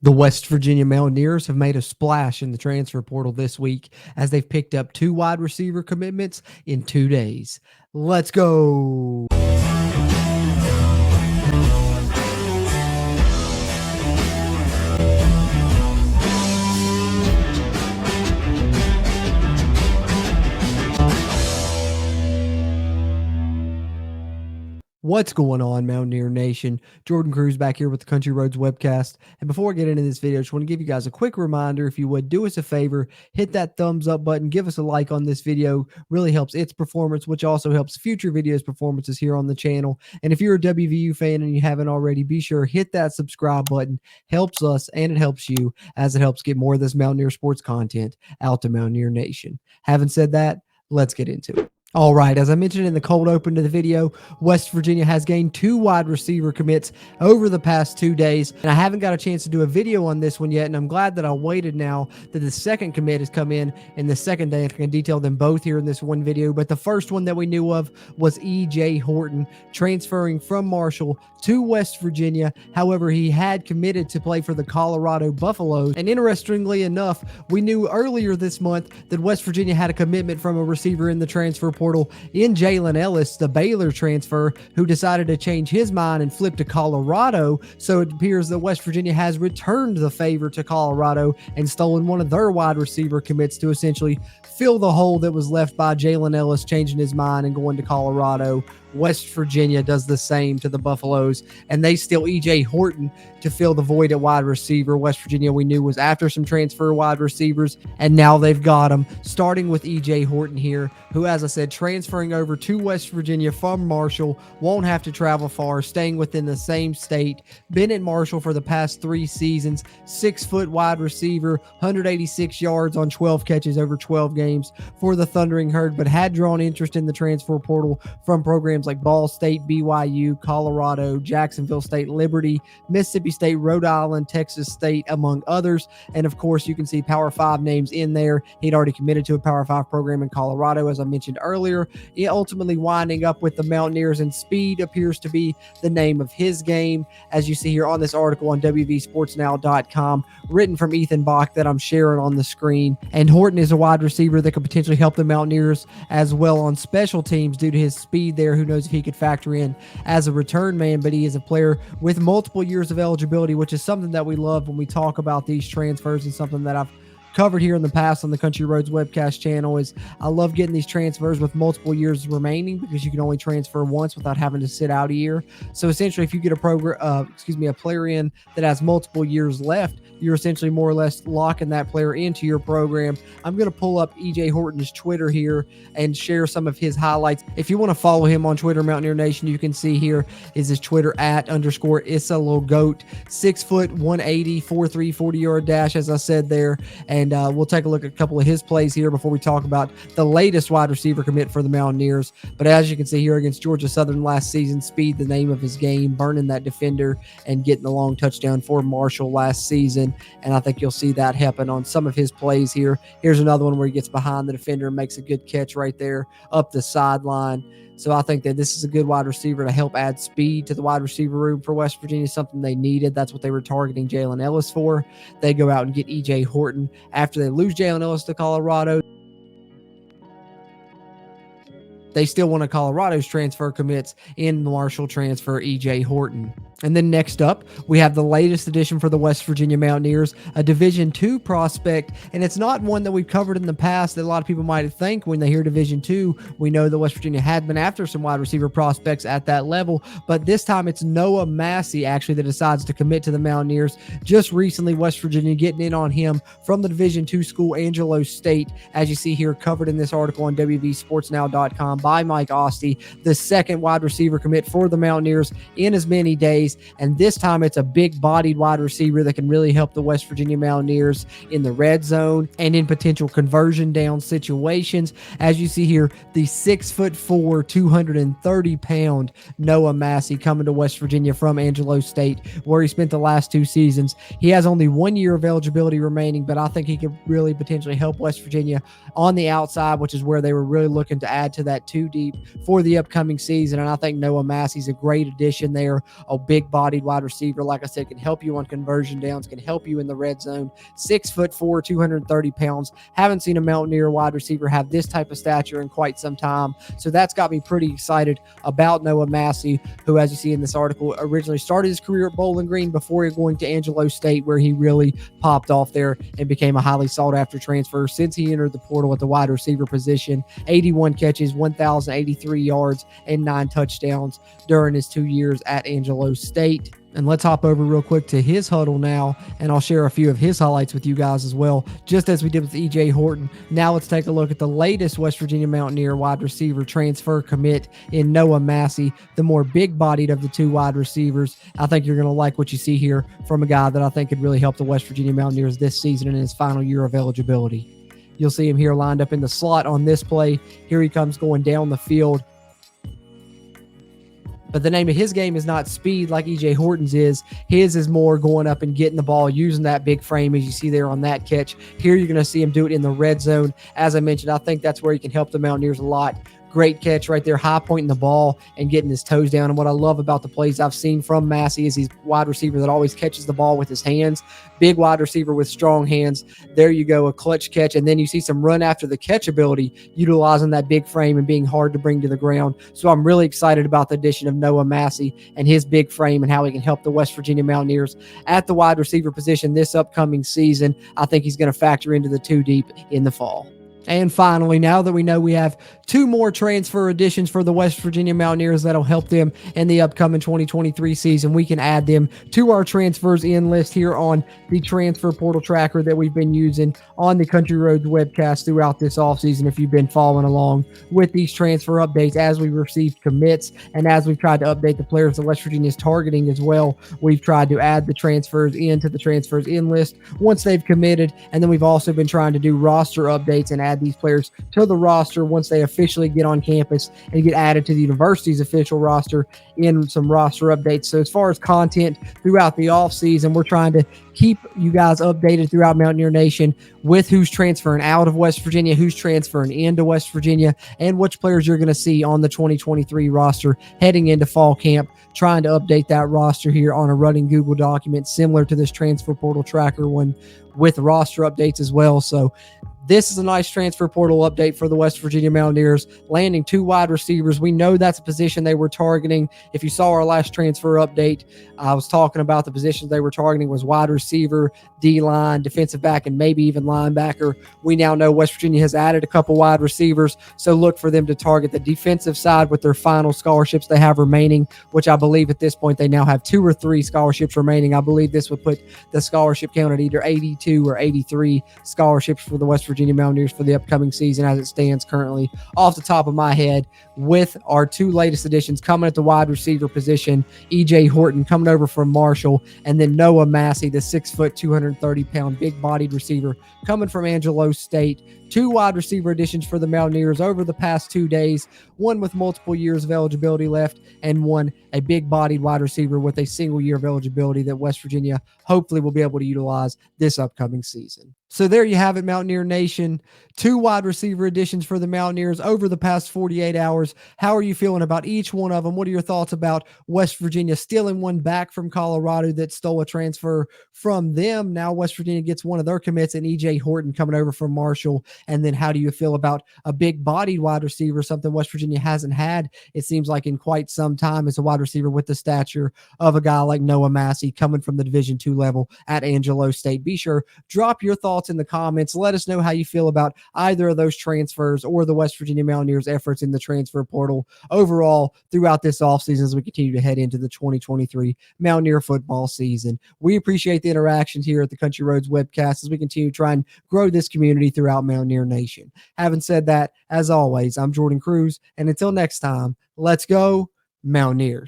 The West Virginia Mountaineers have made a splash in the transfer portal this week as they've picked up 2 wide receiver commitments in 2 days. Let's go. What's going on, Mountaineer Nation? Jordan Cruz back here with the Country Roads webcast. And before I get into this video, I just want to give you guys a quick reminder. If you would do us a favor, hit that thumbs up button, give us a like on this video. Really helps its performance, which also helps future videos performances here on the channel. And if you're a WVU fan and you haven't already, be sure hit that subscribe button. Helps us and it helps you as it helps get more of this Mountaineer sports content out to Mountaineer Nation. Having said that, let's get into it. All right, as I mentioned in the cold open to the video, West Virginia has gained 2 wide receiver commits over the past 2 days, and I haven't got a chance to do a video on this one yet, and I'm glad that I waited now that the second commit has come in the second day. I can detail them both here in this one video, but the first one that we knew of was E.J. Horton, transferring from Marshall to West Virginia. However, he had committed to play for the Colorado Buffaloes, and interestingly enough, we knew earlier this month that West Virginia had a commitment from a receiver in the transfer portal in Jalen Ellis, the Baylor transfer, who decided to change his mind and flip to Colorado. So it appears that West Virginia has returned the favor to Colorado and stolen one of their wide receiver commits to essentially fill the hole that was left by Jalen Ellis changing his mind and going to Colorado. West Virginia does the same to the Buffaloes, and they steal E.J. Horton to fill the void at wide receiver. West Virginia, we knew, was after some transfer wide receivers, and now they've got them, starting with E.J. Horton here, who, as I said, transferring over to West Virginia from Marshall, won't have to travel far, staying within the same state, been at Marshall for the past 3 seasons, 6-foot wide receiver, 186 yards on 12 catches over 12 games for the Thundering Herd, but had drawn interest in the transfer portal from programs like Ball State, BYU, Colorado, Jacksonville State, Liberty, Mississippi State, Rhode Island, Texas State, among others. And of course, you can see Power 5 names in there. He'd already committed to a Power 5 program in Colorado, as I mentioned earlier. He ultimately winding up with the Mountaineers, and speed appears to be the name of his game, as you see here on this article on WVSportsNow.com, written from Ethan Bach that I'm sharing on the screen. And Horton is a wide receiver that could potentially help the Mountaineers as well on special teams due to his speed there. Who knows if he could factor in as a return man, but he is a player with multiple years of eligibility, which is something that we love when we talk about these transfers, and something that I've covered here in the past on the Country Roads webcast channel. Is I love getting these transfers with multiple years remaining, because you can only transfer once without having to sit out a year. So essentially, if you get a player in that has multiple years left, you're essentially more or less locking that player into your program. I'm going to pull up E.J. Horton's Twitter here and share some of his highlights. If you want to follow him on Twitter, Mountaineer Nation, you can see here is his Twitter @_IssaLilGoat, 6 foot, 180, 4.3, 40-yard dash, as I said there. And we'll take a look at a couple of his plays here before we talk about the latest wide receiver commit for the Mountaineers. But as you can see here against Georgia Southern last season, speed the name of his game, burning that defender and getting the long touchdown for Marshall last season. And I think you'll see that happen on some of his plays here. Here's another one where he gets behind the defender and makes a good catch right there up the sideline. So I think that this is a good wide receiver to help add speed to the wide receiver room for West Virginia, something they needed. That's what they were targeting Jalen Ellis for. They go out and get E.J. Horton after they lose Jalen Ellis to Colorado. They still want Colorado's transfer commits in Marshall transfer E.J. Horton. And then next up, we have the latest addition for the West Virginia Mountaineers, a Division II prospect, and it's not one that we've covered in the past that a lot of people might think when they hear Division II. We know that West Virginia had been after some wide receiver prospects at that level, but this time it's Noah Massey actually that decides to commit to the Mountaineers. Just recently, West Virginia getting in on him from the Division II school, Angelo State, as you see here covered in this article on WVSportsNow.com by Mike Ostie, the second wide receiver commit for the Mountaineers in as many days. And this time it's a big-bodied wide receiver that can really help the West Virginia Mountaineers in the red zone and in potential conversion down situations. As you see here, the 6'4", 230-pound Noah Massey coming to West Virginia from Angelo State, where he spent the last 2 seasons. He has only 1 year of eligibility remaining, but I think he could really potentially help West Virginia on the outside, which is where they were really looking to add to that 2 deep for the upcoming season. And I think Noah Massey's a great addition there, a big big-bodied wide receiver. Like I said, can help you on conversion downs, can help you in the red zone. 6'4", 230 pounds. Haven't seen a Mountaineer wide receiver have this type of stature in quite some time. So that's got me pretty excited about Noah Massey, who, as you see in this article, originally started his career at Bowling Green before going to Angelo State, where he really popped off there and became a highly sought-after transfer since he entered the portal at the wide receiver position. 81 catches, 1,083 yards, and 9 touchdowns during his 2 years at Angelo State. And let's hop over real quick to his huddle now, and I'll share a few of his highlights with you guys as well, just as we did with E.J. Horton. Now let's take a look at the latest West Virginia Mountaineer wide receiver transfer commit in Noah Massey, the more big-bodied of the two wide receivers. I think you're going to like what you see here from a guy that I think could really help the West Virginia Mountaineers this season in his final year of eligibility. You'll see him here lined up in the slot on this play. Here he comes going down the field. But the name of his game is not speed like E.J. Horton's is. His is more going up and getting the ball, using that big frame as you see there on that catch. Here you're going to see him do it in the red zone. As I mentioned, I think that's where he can help the Mountaineers a lot. Great catch right there, high pointing the ball and getting his toes down. And what I love about the plays I've seen from Massey is he's wide receiver that always catches the ball with his hands. Big wide receiver with strong hands. There you go, a clutch catch. And then you see some run after the catch ability, utilizing that big frame and being hard to bring to the ground. So I'm really excited about the addition of Noah Massey and his big frame and how he can help the West Virginia Mountaineers at the wide receiver position this upcoming season. I think he's going to factor into the 2 deep in the fall. And finally, now that we know we have 2 more transfer additions for the West Virginia Mountaineers that'll help them in the upcoming 2023 season, we can add them to our transfers in list here on the transfer portal tracker that we've been using on the Country Roads webcast throughout this offseason. If you've been following along with these transfer updates as we received commits and as we've tried to update the players that West Virginia is targeting as well, we've tried to add the transfers into the transfers in list once they've committed. And then we've also been trying to do roster updates and add these players to the roster once they officially get on campus and get added to the university's official roster in some roster updates. So as far as content throughout the offseason, we're trying to keep you guys updated throughout Mountaineer Nation with who's transferring out of West Virginia, who's transferring into West Virginia, and which players you're going to see on the 2023 roster heading into fall camp. Trying to update that roster here on a running Google document similar to this transfer portal tracker one with roster updates as well. So this is a nice transfer portal update for the West Virginia Mountaineers, landing 2 wide receivers. We know that's a position they were targeting. If you saw our last transfer update, I was talking about the positions they were targeting was wide receiver, D-line, defensive back, and maybe even linebacker. We now know West Virginia has added a couple wide receivers, so look for them to target the defensive side with their final scholarships they have remaining, which I believe at this point they now have 2 or 3 scholarships remaining. I believe this would put the scholarship count at either 82 or 83 scholarships for the West Virginia Mountaineers for the upcoming season as it stands currently off the top of my head, with our 2 latest additions coming at the wide receiver position, E.J. Horton coming over from Marshall, and then Noah Massey, the 6', 230-pound big-bodied receiver coming from Angelo State. 2 wide receiver additions for the Mountaineers over the past 2 days, one with multiple years of eligibility left, and one a big-bodied wide receiver with a single year of eligibility that West Virginia hopefully will be able to utilize this upcoming season. So there you have it, Mountaineer Nation. 2 wide receiver additions for the Mountaineers over the past 48 hours. How are you feeling about each one of them? What are your thoughts about West Virginia stealing one back from Colorado that stole a transfer from them? Now West Virginia gets one of their commits and E.J. Horton coming over from Marshall. And then how do you feel about a big-bodied wide receiver, something West Virginia hasn't had, it seems like, in quite some time, as a wide receiver with the stature of a guy like Noah Massey coming from the Division II level at Angelo State? Be sure, drop your thoughts in the comments. Let us know how you feel about either of those transfers or the West Virginia Mountaineers' efforts in the transfer portal overall throughout this offseason as we continue to head into the 2023 Mountaineer football season. We appreciate the interactions here at the Country Roads webcast as we continue to try and grow this community throughout Mountaineer Nation. Having said that, as always, I'm Jordan Cruz, and until next time, let's go Mountaineers.